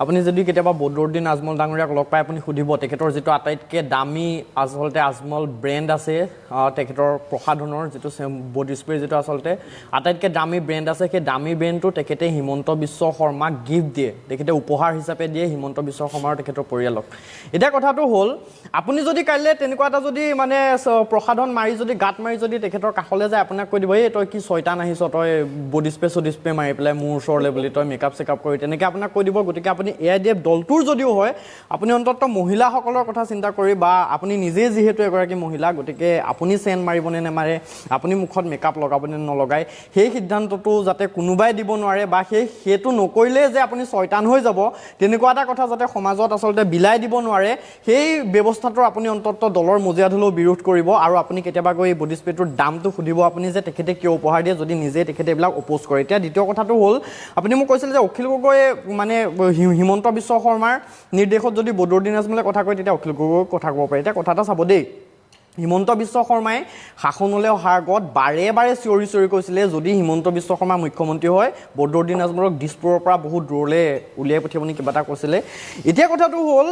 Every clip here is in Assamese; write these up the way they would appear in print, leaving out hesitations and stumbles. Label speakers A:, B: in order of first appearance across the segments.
A: আপুনি যদি কেতিয়াবা বদৰুদ্দিন আজমল ডাঙৰীয়াক লগ পাই আপুনি সুধিব তেখেতৰ যেটো আটাইতকৈ দামী আচলতে আজমল ব্ৰেণ্ড আছে তেখেতৰ প্ৰসাধনৰ যেটো বডি স্প্ৰে যেটো আচলতে আটাইতকৈ দামী ব্ৰেণ্ড আছে সেই দামী ব্ৰেণ্ডটো তেখেতে হিমন্ত বিশ্ব শৰ্মাক গিফ্ট দিয়ে তেখেতে উপহাৰ হিচাপে দিয়ে হিমন্ত বিশ্ব শৰ্মাৰ তেখেতৰ পৰিয়ালক এটা কথাটো হ'ল আপুনি যদি কাইলে তেনেকুৱা এটা যদি মানে প্ৰসাধন মাৰি যদি গাত মাৰি যদি তেখেতৰ কাখলে যায় আপোনাক কৈ দিব এই তই কি শয়তান আহিছ তই বডি স্প্ৰে মাৰি পেলাই মোৰ ওচৰলে বুলি তই মেকআপ চেকআপ কৰি তেনেকৈ আপোনাক কৈ দিব গতিকে আপুনি এআইডিএফ দলটোৰ যদিও হয় আপুনি অন্তত মহিলাসকলৰ কথা চিন্তা কৰি বা আপুনি নিজে যেহেতু এগৰাকী মহিলা গতিকে আপুনি চেন মাৰিবনে নেমাৰে আপুনি মুখত মেকআপ লগাবনে নলগায় সেই সিদ্ধান্তটো যাতে কোনোবাই দিব নোৱাৰে বা সেইটো নকৰিলে যে আপুনি শয়তান হৈ যাব তেনেকুৱা এটা কথা যাতে সমাজত আচলতে বিলাই দিব নোৱাৰে সেই ব্যৱস্থাটো আপুনি অন্তত দলৰ মজিয়াত হ'লেও বিৰোধ কৰিব আৰু আপুনি কেতিয়াবা গৈ বডি স্প্ৰেটোৰ দামটো সুধিব আপুনি যে তেখেতে কিয় উপহাৰ দিয়ে যদি নিজে তেখেতে এইবিলাক অপ'জ কৰে এতিয়া দ্বিতীয় কথাটো হ'ল আপুনি মোক কৈছিল যে অখিল গগৈ মানে হিমন্ত বিশ্ব শৰ্মাৰ নিৰ্দেশত যদি বদৰুদ্দিন আজমলে কথা কয় তেতিয়া অখিল গগৈ কথা ক'ব পাৰে এতিয়া কথা এটা চাব দেই হিমন্ত বিশ্ব শৰ্মাই শাসনলৈ অহাৰ আগত বাৰে বাৰে চিঞৰি কৈছিলে যদি হিমন্ত বিশ্ব শৰ্মা মুখ্যমন্ত্ৰী হয় বদৰুদ্দিন আজমলক দিছপুৰৰ পৰা বহুত দূৰলৈ উলিয়াই পঠিয়াব নি কিবা এটা কৈছিলে এতিয়া কথাটো হ'ল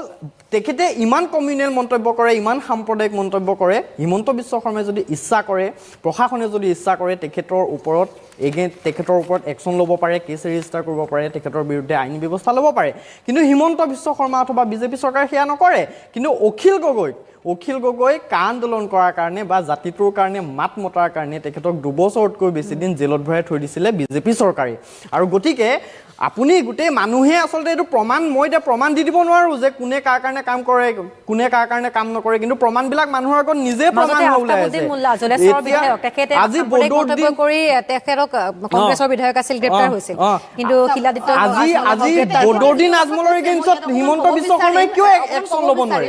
A: তেখেতে ইমান কমিউনেল মন্তব্য কৰে ইমান সাম্প্ৰদায়িক মন্তব্য কৰে হিমন্ত বিশ্ব শৰ্মাই যদি ইচ্ছা কৰে প্ৰশাসনে যদি ইচ্ছা কৰে তেখেতৰ ওপৰত একশ্যন ল'ব পাৰে কেছ ৰেজিষ্টাৰ কৰিব পাৰে তেখেতৰ বিৰুদ্ধে আইনী ব্যৱস্থা ল'ব পাৰে কিন্তু হিমন্ত বিশ্ব শৰ্মা অথবা বিজেপি চৰকাৰে সেয়া নকৰে কিন্তু অখিল গগৈ আন্দোলন কৰাৰ কাৰণে বা জাতিটোৰ কাৰণে মাত মতাৰ কাৰণে তেখেতক 2 বছৰতকৈ বেছি দিন জেলত ভৰাই থৈ দিছিলে বিজেপি চৰকাৰে আৰু গতিকে আপুনি গোটেই মানুহে আচলতে এইটো প্ৰমাণ মই এতিয়া প্ৰমাণ দি দিব নোৱাৰো যে কোনে কাৰ কাৰণে কাম কৰে কোনে কাৰ কাৰণে কাম নকৰে কিন্তু প্ৰমাণবিলাক মানুহৰ আগত নিজে প্ৰমাণ ওলাই আছে আজি বদৰুদ্দিন কৰি তেখেতক কংগ্ৰেছৰ বিধায়ক আছিল গ্ৰেপ্তাৰ হৈছিল কিন্তু খিলাদিত্য আজি বদৰুদ্দিন আজমলৰ এগেইনষ্টত হিমন্ত বিশ্ব শৰ্মাই কিয় একশ্যন ল'ব নোৱাৰে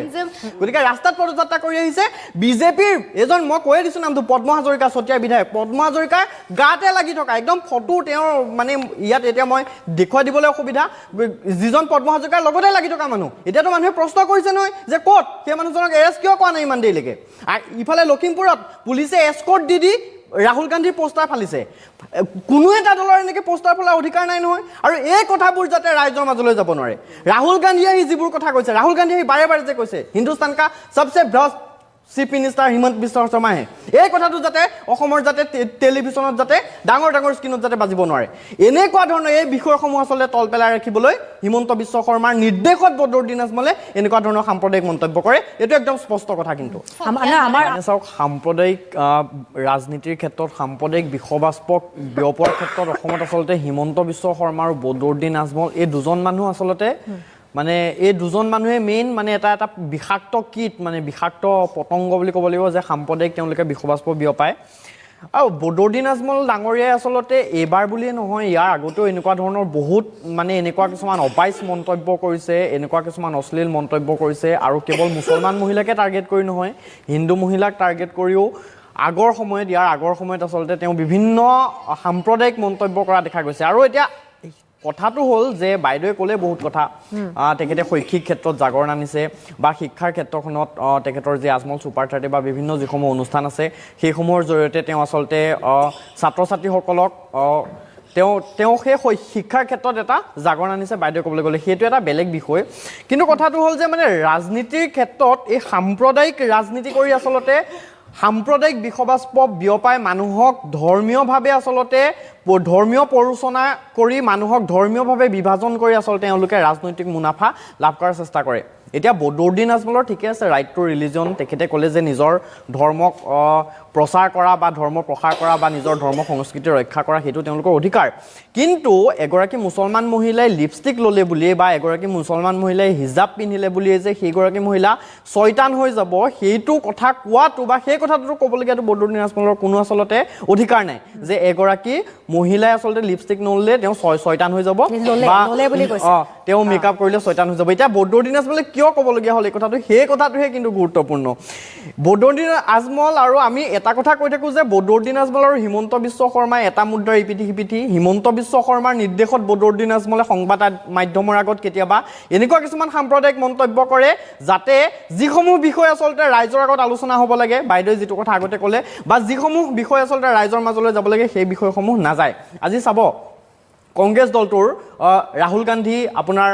A: গতিকে ৰাস্তাত পদযাত্ৰা কৰি আহিছে বিজেপিৰ এজন মই কৈ দিছো নামটো পদ্ম হাজৰিকা চতিয়াৰ বিধায়ক পদ্ম হাজৰিকা গাতে লাগি থকা একদম ফটো তেওঁৰ মানে ইয়াত এতিয়া মই দেখুৱাই দিবলৈ অসুবিধা যিজন পদ্ম হাজৰিকাৰ লগতে লাগি থকা মানুহ এতিয়াতো মানুহে প্ৰশ্ন কৰিছে নহয় যে ক'ত সেই মানুহজনক এৰেষ্ট কিয় কৰা নাই ইমান দেৰিলৈকে আৰু ইফালে লখিমপুৰত পুলিচে এস্কৰ্ট দি ৰাহুল গান্ধীৰ পোষ্টাৰ ফালিছে কোনো এটা দলৰ এনেকৈ পোষ্টাৰ ফালাৰ অধিকাৰ নাই নহয় আৰু এই কথাবোৰ যাতে ৰাইজৰ মাজলৈ যাব নোৱাৰে ৰাহুল গান্ধীয়ে আহি যিবোৰ কথা কৈছে ৰাহুল গান্ধীয়ে আহি বাৰে বাৰে যে কৈছে হিন্দুস্তান কা সবচে ভ্ৰষ্ট চিফ মিনিষ্টাৰ হিমন্ত বিশ্ব শৰ্মাহে এই কথাটো যাতে অসমৰ যাতে টেলিভিছনত যাতে ডাঙৰ স্ক্ৰীণত যাতে বাজিব নোৱাৰে এনেকুৱা ধৰণৰ এই বিষয়সমূহ আচলতে তল পেলাই ৰাখিবলৈ হিমন্ত বিশ্ব শৰ্মাৰ নিৰ্দেশত বদৰুদ্দিন আজমলে এনেকুৱা ধৰণৰ সাম্প্ৰদায়িক মন্তব্য কৰে এইটো একদম স্পষ্ট কথা কিন্তু আমাৰ চাওক সাম্প্ৰদায়িক ৰাজনীতিৰ ক্ষেত্ৰত সাম্প্ৰদায়িক বিষবাস্পক বিয়পোৱাৰ ক্ষেত্ৰত অসমত আচলতে হিমন্ত বিশ্ব শৰ্মা আৰু বদৰুদ্দিন আজমল এই দুজন মানুহ আচলতে মানে এই দুজন মানুহে মেইন মানে এটা বিষাক্ত কীট মানে বিষাক্ত পতংগ বুলি ক'ব লাগিব যে সাম্প্ৰদায়িক তেওঁলোকে বিষবাস্প বিয়পায় আৰু বদৰুদ্দিন আজমল ডাঙৰীয়াই আচলতে এইবাৰ বুলিয়ে নহয় ইয়াৰ আগতেও এনেকুৱা ধৰণৰ বহুত মানে এনেকুৱা কিছুমান অবাইচ মন্তব্য কৰিছে এনেকুৱা কিছুমান অশ্লীল মন্তব্য কৰিছে আৰু কেৱল মুছলমান মহিলাকে টাৰ্গেট কৰি নহয় হিন্দু মহিলাক টাৰ্গেট কৰিও আগৰ সময়ত আচলতে তেওঁ বিভিন্ন সাম্প্ৰদায়িক মন্তব্য কৰা দেখা গৈছে আৰু এতিয়া কথাটো হ'ল যে বাইদেৱে ক'লে বহুত কথা তেখেতে শৈক্ষিক ক্ষেত্ৰত জাগৰণ আনিছে বা শিক্ষাৰ ক্ষেত্ৰখনত তেখেতৰ যে আজমল ছুপাৰ 30 বা বিভিন্ন যিসমূহ অনুষ্ঠান আছে সেইসমূহৰ জৰিয়তে তেওঁ আচলতে ছাত্ৰ ছাত্ৰীসকলক তেওঁ সেই শিক্ষাৰ ক্ষেত্ৰত এটা জাগৰণ আনিছে বাইদেৱে ক'বলৈ গ'লে সেইটো এটা বেলেগ বিষয় কিন্তু কথাটো হ'ল যে মানে ৰাজনীতিৰ ক্ষেত্ৰত এই সাম্প্ৰদায়িক ৰাজনীতি কৰি আচলতে সাম্প্ৰদায়িক বিষবাস্প বিয়পাই মানুহক ধৰ্মীয়ভাৱে আচলতে ধৰ্মীয় প্ৰৰোচনা কৰি মানুহক ধৰ্মীয়ভাৱে বিভাজন কৰি আচলতে তেওঁলোকে ৰাজনৈতিক মুনাফা লাভ কৰাৰ চেষ্টা কৰে এতিয়া বদৰুদ্দিন আজমলৰ ঠিকে আছে ৰাইট টু ৰিলিজন তেখেতে ক'লে যে নিজৰ ধৰ্মক প্ৰচাৰ কৰা বা ধৰ্ম প্ৰসাৰ কৰা বা নিজৰ ধৰ্ম সংস্কৃতি ৰক্ষা কৰা সেইটো তেওঁলোকৰ অধিকাৰ কিন্তু এগৰাকী মুছলমান মহিলাই লিপষ্টিক ল'লে বুলিয়ে বা এগৰাকী মুছলমান মহিলাই হিজাব পিন্ধিলে বুলিয়ে যে সেইগৰাকী মহিলা শয়তান হৈ যাব সেইটো কথা কোৱাটো বা সেই কথাটো ক'বলগীয়াটো বদৰুদ্দিন আজমলৰ কোনো আচলতে অধিকাৰ নাই যে এগৰাকী মহিলাই আচলতে লিপষ্টিক নললে তেওঁ শয়তান হৈ যাব বা তেওঁ মেকআপ কৰিলে শয়তান হৈ যাব এতিয়া বদৰুদ্দিন আজমলে কিয় ক'বলগীয়া হ'ল এই কথাটো সেই কথাটোহে কিন্তু গুৰুত্বপূৰ্ণ বদৰুদ্দিন আজমল আৰু আমি এটা কথা কৈ থাকোঁ যে বদৰুদ্দিন আজমল আৰু হিমন্ত বিশ্ব শৰ্মাই এটা মুদ্ৰাৰ ইপিঠি হিমন্ত বিশ্ব শৰ্মাৰ নিৰ্দেশত বদৰুদ্দিন আজমলে সংবাদ মাধ্যমৰ আগত কেতিয়াবা এনেকুৱা কিছুমান সাম্প্ৰদায়িক মন্তব্য কৰে যাতে যিসমূহ বিষয় আচলতে ৰাইজৰ আগত আলোচনা হ'ব লাগে বাইদেৱে যিটো কথা আগতে ক'লে বা যিসমূহ বিষয় আচলতে ৰাইজৰ মাজলৈ যাব লাগে সেই বিষয়সমূহ নাযায় আজি চাব কংগ্ৰেছ দলটোৰ ৰাহুল গান্ধী আপোনাৰ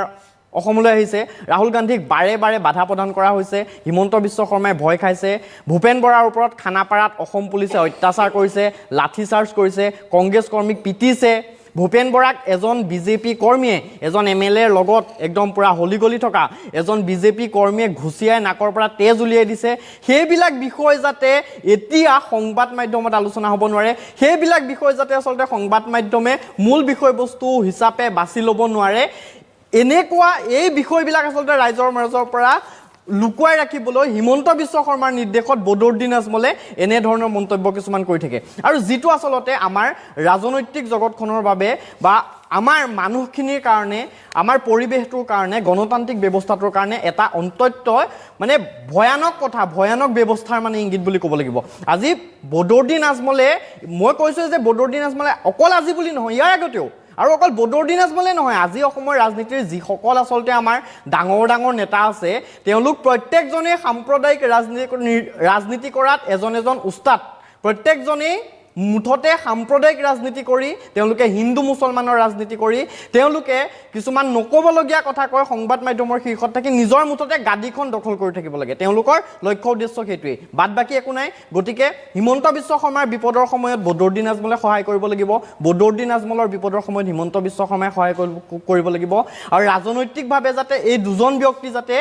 A: অসমলৈ আহিছে ৰাহুল গান্ধীক বাৰে বাৰে বাধা প্ৰদান কৰা হৈছে হিমন্ত বিশ্ব শৰ্মাই ভয় খাইছে ভূপেন বৰাৰ ওপৰত খানাপাৰাত অসম পুলিচে অত্যাচাৰ কৰিছে লাঠি চাৰ্জ কৰিছে কংগ্ৰেছ কৰ্মীক পিটিছে ভূপেন বৰাক এজন বিজেপি কৰ্মীয়ে এজন এমএলএৰ লগত একদম পুৰা হলিগলি থকা এজন বিজেপি কৰ্মীয়ে ঘুচিয়াই নাকৰ পৰা তেজ উলিয়াই দিছে সেইবিলাক বিষয় যাতে এতিয়া সংবাদ মাধ্যমত আলোচনা হ'ব নোৱাৰে সেইবিলাক বিষয় যাতে আচলতে সংবাদ মাধ্যমে মূল বিষয়বস্তু হিচাপে বাছি ল'ব নোৱাৰে এনেকুৱা এই বিষয়বিলাক আচলতে ৰাইজৰ মাজৰ পৰা লুকুৱাই ৰাখিবলৈ হিমন্ত বিশ্ব শৰ্মাৰ নিৰ্দেশত বদৰুদ্দিন আজমলে এনে ধৰণৰ মন্তব্য কিছুমান কৰি থাকে আৰু যিটো আচলতে আমাৰ ৰাজনৈতিক জগতখনৰ বাবে বা আমাৰ মানুহখিনিৰ কাৰণে আমাৰ পৰিৱেশটোৰ কাৰণে গণতান্ত্ৰিক ব্যৱস্থাটোৰ কাৰণে এটা অন্তত্য মানে ভয়ানক কথা ভয়ানক ব্যৱস্থাৰ মানে ইংগিত বুলি ক'ব লাগিব আজি বদৰুদ্দিন আজমলে মই কৈছোঁ যে বদৰুদ্দিন আজমলে অকল আজি বুলি নহয় ইয়াৰ আগতেও আৰু অকল বদৰুদ্দিন আজমলে নহয় আজি অসমৰ ৰাজনীতিৰ যিসকল আচলতে আমাৰ ডাঙৰ ডাঙৰ নেতা আছে তেওঁলোক প্ৰত্যেকজনে সাম্প্ৰদায়িক ৰাজনীতি কৰাত এজন উস্তাদ প্ৰত্যেকজনেই মুঠতে সাম্প্ৰদায়িক ৰাজনীতি কৰি তেওঁলোকে হিন্দু মুছলমানৰ ৰাজনীতি কৰি তেওঁলোকে কিছুমান নকবলগীয়া কথা কয় সংবাদ মাধ্যমৰ শীৰ্ষত থাকি নিজৰ মুঠতে গাদীখন দখল কৰি থাকিব লাগে তেওঁলোকৰ লক্ষ্য উদ্দেশ্য সেইটোৱেই বাদ বাকী একো নাই গতিকে হিমন্ত বিশ্ব শৰ্মাৰ বিপদৰ সময়ত বদৰুদ্দিন আজমলে সহায় কৰিব লাগিব বদৰুদ্দিন আজমলৰ বিপদৰ সময়ত হিমন্ত বিশ্ব শৰ্মাই সহায় কৰিব লাগিব আৰু ৰাজনৈতিকভাৱে যাতে এই দুজন ব্যক্তি যাতে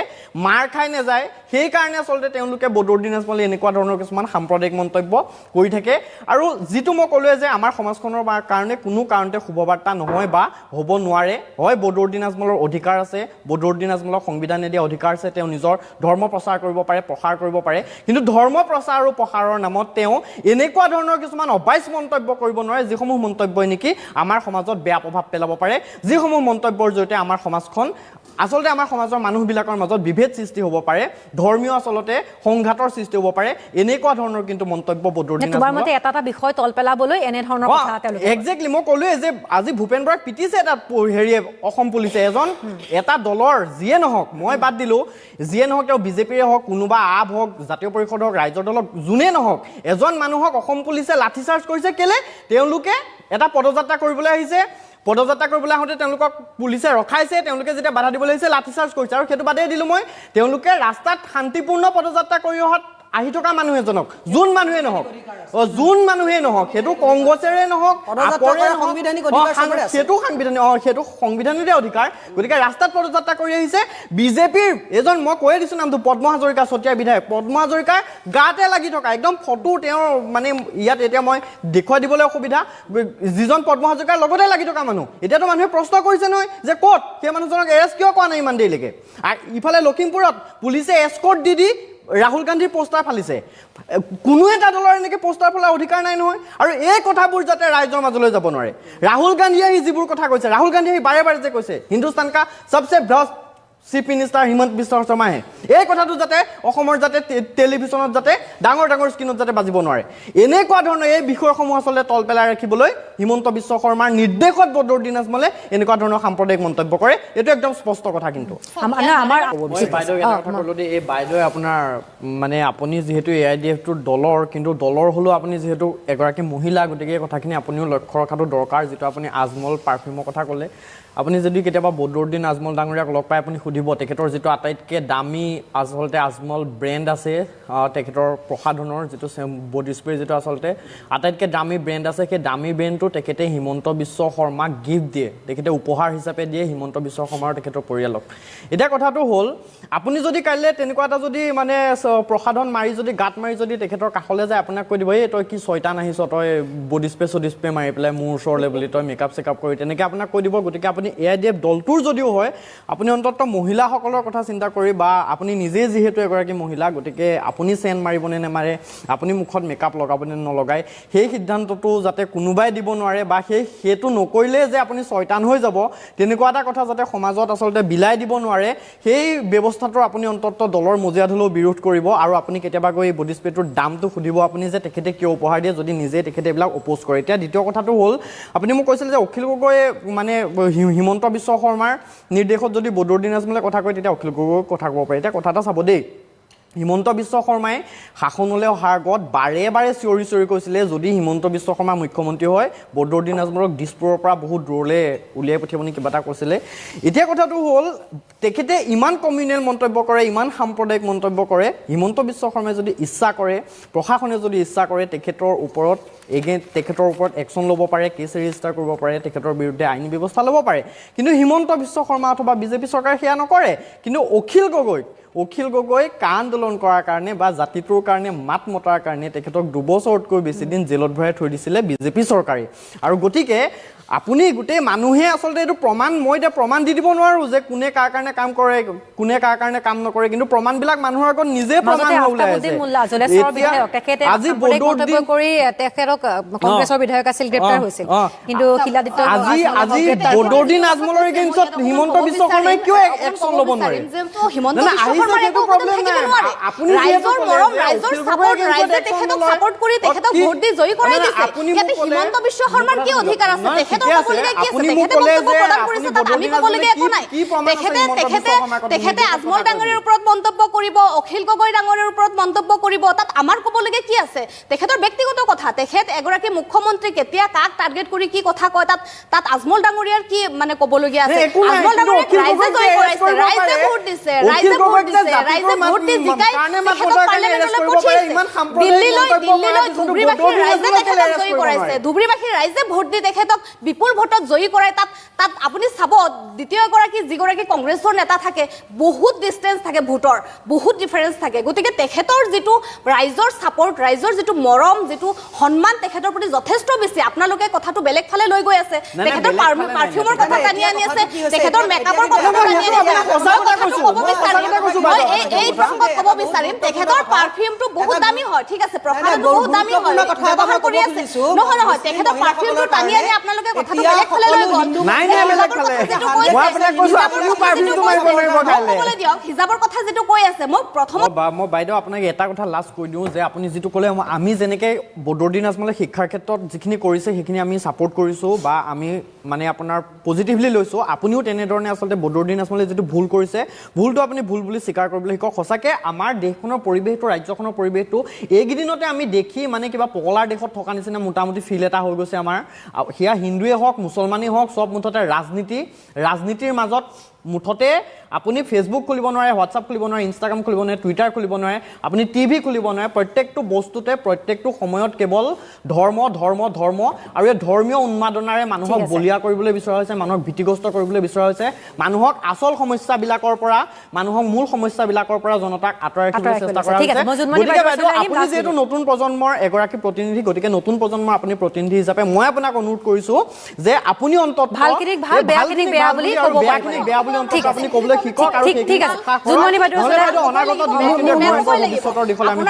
A: মাৰ খাই নাযায় সেইকাৰণে আচলতে তেওঁলোকে বদৰুদ্দিন আজমলে এনেকুৱা ধৰণৰ কিছুমান সাম্প্ৰদায়িক মন্তব্য কৰি থাকে আৰু যিটো মই ক'লোৱে যে আমাৰ সমাজখনৰ কাৰণে কোনো কাৰণতে শুভবাৰ্তা নহয় বা হ'ব নোৱাৰে হয় বদৰুদ্দিন আজমলৰ অধিকাৰ আছে বদৰুদ্দিন আজমলৰ সংবিধানে দিয়া অধিকাৰ আছে তেওঁ নিজৰ ধৰ্ম প্ৰচাৰ কৰিব পাৰে প্ৰসাৰ কৰিব পাৰে কিন্তু ধৰ্ম প্ৰচাৰ আৰু প্ৰসাৰৰ নামত তেওঁ এনেকুৱা ধৰণৰ কিছুমান অবাইচ মন্তব্য কৰিব নোৱাৰে যিসমূহ মন্তব্যই নেকি আমাৰ সমাজত বেয়া প্ৰভাৱ পেলাব পাৰে যিসমূহ মন্তব্যৰ জৰিয়তে আমাৰ সমাজখন আচলতে আমাৰ সমাজৰ মানুহবিলাকৰ মাজত বিভেদ সৃষ্টি হ'ব পাৰে ধৰ্মীয় আচলতে সংঘাতৰ সৃষ্টি হ'ব পাৰে এনেকুৱা ধৰণৰ কিন্তু মন্তব্য বদৰুদ্দিন
B: তোমাৰ মতে এটা বিষয় তল পেলাবলৈ এনে ধৰণৰ কথা তেওঁলোকে
A: এক্স্যাক্টলি মই ক'লোৱে যে আজি ভূপেন বৰাক পিটিছে এটা হেৰিয়ে অসম পুলিচে এটা দলৰ যিয়ে নহওক মই বাদ দিলোঁ যিয়ে নহওক তেওঁ বিজেপিৰে হওক কোনোবা আপ হওক জাতীয় পৰিষদ হওক ৰাইজৰ দলক যোনে নহওক এজন মানুহক অসম পুলিচে লাঠি চাৰ্জ কৰিছে কেলে তেওঁলোকে এটা পদযাত্ৰা কৰিবলৈ আহিছে পদযাত্ৰা কৰিবলৈ আহোঁতে তেওঁলোকক পুলিচে ৰখাইছে তেওঁলোকে যেতিয়া বাধা দিবলৈ আহিছে লাঠি চাৰ্জ কৰিছে আৰু সেইটো বাদেই দিলোঁ মই তেওঁলোকে ৰাস্তাত শান্তিপূৰ্ণ পদযাত্ৰা কৰি অহাত আহি থকা মানুহ এজনক যোন মানুহে নহওক সেইটো কংগ্ৰেছৰে নহওক সেইটো সংবিধানৰে অধিকাৰ গতিকে ৰাস্তাত পদযাত্ৰা কৰি আহিছে বিজেপিৰ এজন মই কৈয়ে দিছোঁ নামটো পদ্ম হাজৰিকা চতিয়াৰ বিধায়ক পদ্ম হাজৰিকাৰ গাতে লাগি থকা একদম ফটো তেওঁৰ মানে ইয়াত এতিয়া মই দেখুৱাই দিবলৈ অসুবিধা যিজন পদ্ম হাজৰিকাৰ লগতে লাগি থকা মানুহ এতিয়াতো মানুহে প্ৰশ্ন কৰিছে নহয় যে ক'ত সেই মানুহজনক এৰেষ্ট কিয় কৰা নাই ইমান দেৰিলৈকে আৰু ইফালে লখিমপুৰত পুলিচে এস্কৰ্ট দি ৰাহুল গান্ধীৰ পোষ্টাৰ ফালিছে কোনো এটা দলৰ এনেকৈ পোষ্টাৰ ফালাৰ অধিকাৰ নাই নহয় আৰু এই কথাবোৰ যাতে ৰাইজৰ মাজলৈ যাব নোৱাৰে ৰাহুল গান্ধীয়ে আহি যিবোৰ কথা কৈছে ৰাহুল গান্ধীয়ে আহি বাৰে বাৰে যে কৈছে হিন্দুস্তান কা সবচে ভ্ৰষ্ট চিফ মিনিষ্টাৰ হিমন্ত বিশ্ব শৰ্মাহে এই কথাটো যাতে অসমৰ যাতে টেলিভিশ্যনত যাতে ডাঙৰ স্ক্ৰীণত যাতে বাজিব নোৱাৰে এনেকুৱা ধৰণৰ এই বিষয়সমূহ আচলতে তল পেলাই ৰাখিবলৈ হিমন্ত বিশ্ব শৰ্মাৰ নিৰ্দেশত বদৰুদ্দিন আজমলে এনেকুৱা ধৰণৰ সাম্প্ৰদায়িক মন্তব্য কৰে এইটো একদম স্পষ্ট কথা কিন্তু এই বাইদেৱে আপোনাৰ মানে আপুনি যিহেতু AIDF-টোৰ দলৰ কিন্তু দলৰ হ'লেও আপুনি যিহেতু এগৰাকী মহিলা গতিকে এই কথাখিনি আপুনিও লক্ষ্য ৰখাটো দৰকাৰ যিটো আপুনি আজমল পাৰফিউমৰ কথা ক'লে আপুনি যদি কেতিয়াবা বদৰুদ্দিন আজমল ডাঙৰীয়াক লগ পাই আপুনি সুধিব তেখেতৰ যিটো আটাইতকৈ দামী আচলতে আজমল ব্ৰেণ্ড আছে তেখেতৰ প্ৰসাধনৰ যিটো বডি স্প্ৰে যিটো আচলতে আটাইতকৈ দামী ব্ৰেণ্ড আছে সেই দামী ব্ৰেণ্ডটো তেখেতে হিমন্ত বিশ্ব শৰ্মাক গিফ্ট দিয়ে তেখেতে উপহাৰ হিচাপে দিয়ে হিমন্ত বিশ্ব শৰ্মা আৰু তেখেতৰ পৰিয়ালক এতিয়া কথাটো হ'ল আপুনি যদি কাইলৈ তেনেকুৱা এটা যদি মানে প্ৰসাধন মাৰি যদি গাত মাৰি যদি তেখেতৰ কাষলৈ যায় আপোনাক কৈ দিব এই তই কি ছয়তান আহিছ তই বডি স্প্ৰে মাৰি পেলাই মোৰ ওচৰলৈ বুলি তই মেকআপ চেকআপ কৰি তেনেকৈ আপোনাক কৈ দিব গতিকে আপুনি AIDF দলটোৰ যদিও হয় আপুনি অন্ততঃ মহিলাসকলৰ কথা চিন্তা কৰি বা আপুনি নিজে যিহেতু এগৰাকী মহিলা গতিকে আপুনি চেণ্ট মাৰিবনে নেমাৰে আপুনি মুখত মেকআপ লগাবনে নলগায় সেই সিদ্ধান্তটো যাতে কোনোবাই দিব নোৱাৰে বা সেইটো নকৰিলে যে আপুনি ছয়তান হৈ যাব তেনেকুৱা এটা কথা যাতে সমাজত আচলতে বিলাই দিব নোৱাৰে সেই ব্যৱস্থাটোৰ আপুনি অন্ততঃ দলৰ মজিয়াত হ'লেও বিৰোধ কৰিব আৰু আপুনি কেতিয়াবা গৈ বডি স্প্ৰেটোৰ দামটো সুধিব আপুনি যে তেখেতে কিয় উপহাৰ দিয়ে যদি নিজে তেখেতে এইবিলাক অপ'জ কৰে এতিয়া দ্বিতীয় কথাটো হ'ল আপুনি মোক কৈছিল যে অখিল গগৈয়ে মানে হিমন্ত বিশ্ব শৰ্মাৰ নিৰ্দেশত যদি বদৰুদ্দিন আজমলে কথা কয় তেতিয়া অখিল গগৈক কথা ক'ব পাৰে এতিয়া কথা এটা চাব দেই হিমন্ত বিশ্ব শৰ্মাই শাসনলৈ অহাৰ আগত বাৰে বাৰে চিঞৰি কৈছিলে যদি হিমন্ত বিশ্ব শৰ্মা মুখ্যমন্ত্ৰী হয় বদৰুদ্দিন আজমলক দিছপুৰৰ পৰা বহুত দূৰলৈ উলিয়াই পঠিয়াবলৈ কিবা এটা কৈছিলে এতিয়া কথাটো হ'ল তেখেতে ইমান কমিউনেল মন্তব্য কৰে ইমান সাম্প্ৰদায়িক মন্তব্য কৰে হিমন্ত বিশ্ব শৰ্মাই যদি ইচ্ছা কৰে প্ৰশাসনে যদি ইচ্ছা কৰে তেখেতৰ ওপৰত একশ্যন ল'ব পাৰে কেছ ৰেজিষ্টাৰ কৰিব পাৰে তেখেতৰ বিৰুদ্ধে আইনী ব্যৱস্থা ল'ব পাৰে কিন্তু হিমন্ত বিশ্ব শৰ্মা অথবা বিজেপি চৰকাৰে সেয়া নকৰে কিন্তু অখিল গগৈ কা আন্দোলন কৰাৰ কাৰণে বা জাতিটোৰ কাৰণে মাত মতাৰ কাৰণে তেখেতক 2 বছৰতকৈ বেছি দিন জেলত ভৰাই থৈ দিছিলে বিজেপি চৰকাৰে আৰু গতিকে আপুনি গোটেই মানুহে আচলতে এইটো প্ৰমাণ মই এতিয়া প্ৰমাণ দি দিব নোৱাৰো যে কোনে কাৰ কাৰণে কাম কৰে কোনে কাৰ কাৰণে কাম নকৰে কিন্তু প্ৰমাণবিলাক মানুহৰ আগত নিজে প্ৰমাণ ওলাই আছে
B: আজি বদৰুদ্দিন কৰি তেখেতক কংগ্ৰেছৰ বিধায়ক আছিল গ্ৰেপ্তাৰ হৈছিল কিন্তু শিলাদিত্য
A: আজি বদৰুদ্দিন আজমলৰ এগেইনষ্টত হিমন্ত বিশ্ব শৰ্মাই কিয় একশ্যন ল'ব নোৱাৰে
B: হিমন্ত বিশ্ব শৰ্মাৰ একো প্ৰব্লেম নাই আপুনি ৰাইজৰ মৰম ৰাইজৰ সাপোৰ্ট ৰাইজে তেখেতক সাপোৰ্ট কৰি তেখেতক ভোট দি জয়ী কৰাই দিছে ইয়াতে হিমন্ত বিশ্ব শৰ্মাৰ কি অধিকাৰ আছে তেখেতে আজমল ডাঙৰীৰ ওপৰত মন্তব্য কৰিব অখিল গগৈ ডাঙৰীৰ ওপৰত মন্তব্য কৰিব তাত আমাৰ ক'বলগীয়া কি আছে তেখেতৰ ব্যক্তিগত কথা তেখেত এগৰাকী মুখ্যমন্ত্ৰী কেতিয়া কাক টাৰ্গেট কৰি কি কথা কয় তাত আজমল ডাঙৰীয়াৰ কি মানে ক'বলগীয়া আছে আজমল ডাঙৰীয়াক ৰাইজে জয় কৰাইছে ৰাইজে ভোট দিছে ৰাইজে ভোট দি জিকাই তেখেতক পাৰ্লিমেণ্টলৈ পঠিয়াইছে দিল্লীলৈ ধুবুৰীবাসীৰ ৰাইজে তেখেতক জয় কৰাইছে ধুবুৰীবাসীৰ ৰাইজে ভোট দি তেখেতক বিপুল ভোটত জয়ী কৰাই তাত আপুনি চাব দ্বিতীয় এগৰাকী যিগৰাকী কংগ্ৰেছৰ নেতা থাকে বহুত ডিষ্টেঞ্চ থাকে ভোটৰ বহুত ডিফাৰেঞ্চ থাকে গতিকে তেখেতৰ যিটো ৰাইজৰ ছাপোৰ্ট ৰাইজৰ যিটো মৰম যিটো সন্মান তেখেতৰ প্ৰতি যথেষ্ট বেছি আপোনালোকে কথাটো বেলেগ ফালে লৈ গৈ আছে তেখেতৰ পাৰফিউমৰ কথা টানি আনি আছে তেখেতৰ মেকআপৰ কথা টানি আনি আছে মই এই প্ৰসংগত ক'ব বিচাৰিম তেখেতৰ পাৰফিউমটো বহুত দামী হয় ঠিক আছে প্ৰসাদটো বহুত দামী হয় ব্যৱহাৰ কৰি আছে নহয় তেখেতৰ পাৰফিউমটো টানি আনি আপোনালোকে কথাটো বেলেগ ফালে লৈ গ'ল হিজাবৰ কথা যিটো কৈ আছে মই
A: বাইদেউ আপোনাক এটা কথা লাষ্ট কৈ দিওঁ যে আপুনি যিটো ক'লে আমি যেনেকৈ বদৰুদ্দিন আজমলে শিক্ষাৰ ক্ষেত্ৰত যিখিনি কৰিছে সেইখিনি আমি ছাপোৰ্ট কৰিছোঁ বা আমি মানে আপোনাৰ পজিটিভলি লৈছোঁ আপুনিও তেনেধৰণে আচলতে বদৰুদ্দিন আজমলে যিটো ভুল কৰিছে ভুলটো আপুনি ভুল বুলি স্বীকাৰ কৰিবলৈ শিকক সঁচাকৈ আমাৰ দেশখনৰ পৰিৱেশটো ৰাজ্যখনৰ পৰিৱেশটো এইকেইদিনতে আমি দেখি মানে কিবা পগলাৰ দেশত থকা নিচিনা মোটামুটি ফিল এটা হৈ গৈছে আমাৰ সেয়া হিন্দুৱে হওক মুছলমানেই হওক চব মুঠতে ৰাজনীতিৰ মাজত মুঠতে আপুনি ফেচবুক খুলিব নোৱাৰে হোৱাটছআপ খুলিব নোৱাৰে ইনষ্টাগ্ৰাম খুলিব নোৱাৰে টুইটাৰ খুলিব নোৱাৰে আপুনি টিভি খুলিব নোৱাৰে প্ৰত্যেকটো বস্তুতে প্ৰত্যেকটো সময়ত কেৱল ধৰ্ম আৰু এই ধৰ্মীয় উন্মাদনাৰে মানুহক বলিয়া কৰিবলৈ বিচৰা হৈছে মানুহক ভীতিগ্ৰস্ত কৰিবলৈ বিচৰা হৈছে মানুহক আচল সমস্যাবিলাকৰ পৰা মানুহক মূল সমস্যাবিলাকৰ পৰা জনতাক আঁতৰাই ৰাখিবলৈ চেষ্টা কৰা হৈছে গতিকে বাইদেউ আপুনি যিহেতু নতুন প্ৰজন্মৰ এগৰাকী প্ৰতিনিধি গতিকে নতুন প্ৰজন্মৰ আপুনি প্ৰতিনিধি হিচাপে মই আপোনাক অনুৰোধ কৰিছোঁ যে আপুনি অন্তত বেয়া বুলি অন্তত আপুনি ক'বলৈ শিকক আৰু অনাগত দিনত ভৱিষ্যতৰ দিশলৈ আমি